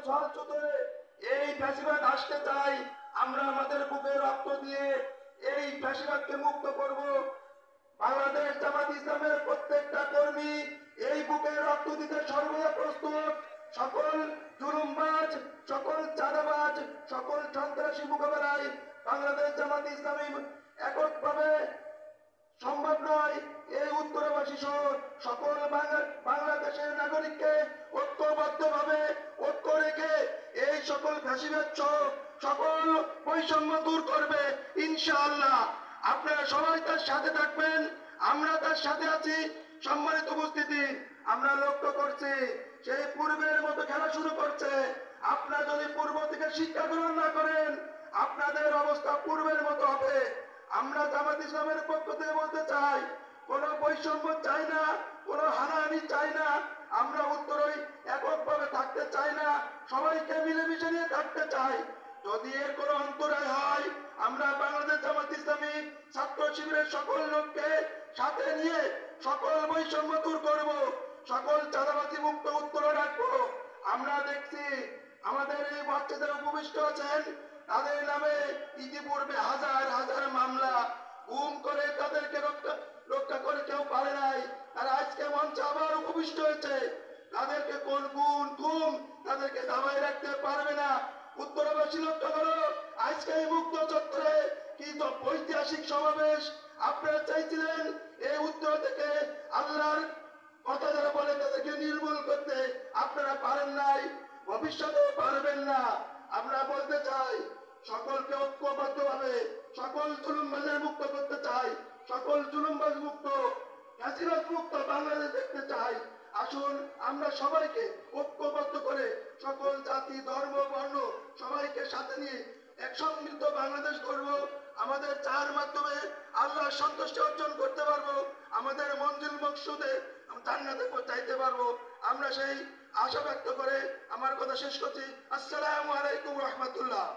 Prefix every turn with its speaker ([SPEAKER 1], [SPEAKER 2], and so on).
[SPEAKER 1] ছলছুতে এই ফ্যাসিবাদ আসতে চাই, আমরা আমাদের বুকে রক্ত দিয়ে এই ফ্যাসিবাদকে মুক্ত করব। বাংলাদেশ জামাত ইসলামের প্রত্যেকটা কর্মী এই বুকে রক্ত দিতে সর্বদা প্রস্তুত। সকল জুলুমবাজ, সকল চাঁদাবাজ, সকল সন্ত্রাসী মোকাবেলায় বাংলাদেশ জামাত ইসলামী এককভাবে সম্ভব নয়। এই উত্তরবাসী সহ সকল বাংলাদেশের নাগরিককে ঐক্যবদ্ধভাবে ঐক্য রেখে এই সকল ফ্যাসিবাদ সহ সকল বৈষম্য দূর করবে ইনশাআল্লাহ। আপনারা সবাই তার সাথে থাকবেন, আমরা তার সাথে আছি। সম্মানিত উপস্থিতি, আমরা লক্ষ্য করছি সেই পূর্বের মতো খেলা শুরু করছে। আপনারা যদি পূর্ব থেকে শিক্ষা গ্রহণ না করেন, আপনাদের অবস্থা পূর্বের মতো হবে। আমরা জামাত ইসলামের পক্ষ থেকে বলতে চাই, কোনো বৈষম্য চাই না, কোনো হানাহানি চাই না। আমরা উত্তরই এককভাবে থাকতে চাই না, সবাইকে মিলেমিশে নিয়ে থাকতে চাই। যদি এর কোনো অন্তরায় হয়, আমরা বাংলাদেশ জামাত ইসলামী ছাত্র শিবিরের সকল লোককে সাথে নিয়ে সকল বৈষম্য দূর করব, সকল চাঁদাবাজি মুক্ত উত্তর রাখবো। আমরা দেখছি আমাদের এই বাচ্চাদের উপবিষ্ট আছেন, তাদের নামে ইতিপূর্বে হাজার হাজার মামলা, গুম করে তাদেরকে রক্ষা করে কেউ পারে নাই। তারা আজকে মঞ্চে আবার উপবিষ্ট হয়েছে। তাদেরকে কোন গুম তাদেরকে দাবাই রাখতে পারবে না। উত্তরবাসী লক্ষ্য করো, আজকে এই মুক্ত চত্বরে কি তো ঐতিহাসিক সমাবেশ। আপনারা চাইছিলেন এই উত্তর থেকে আল্লাহর কথা যারা বলে তাদেরকে নির্মূল করতে, আপনারা পারেন নাই, ভবিষ্যতেও পারবেন না। আমরা বলতে চাই, সকলকে ঐক্যবদ্ধভাবে সকল জুলুমবাজের মুক্ত করতে চাই, সকল জুলুমবাজ মুক্ত, ফ্যাসিবাদ মুক্ত বাংলাদেশ দেখতে চাই। আসুন আমরা সবাইকে ঐক্যবদ্ধ করে সকল জাতি, ধর্ম, বর্ণ সবাইকে সাথে নিয়ে এক সমৃদ্ধ বাংলাদেশ করব। আমাদের চার মাধ্যমে আল্লাহর সন্তুষ্টি অর্জন করতে পারবো, আমাদের মঞ্জিল মকসুদে জান্নাতে পৌঁছাইতে পারবো। আমরা সেই আশা ব্যক্ত করে আমার কথা শেষ করছি। আসসালামু আলাইকুম রহমতুল্লাহ।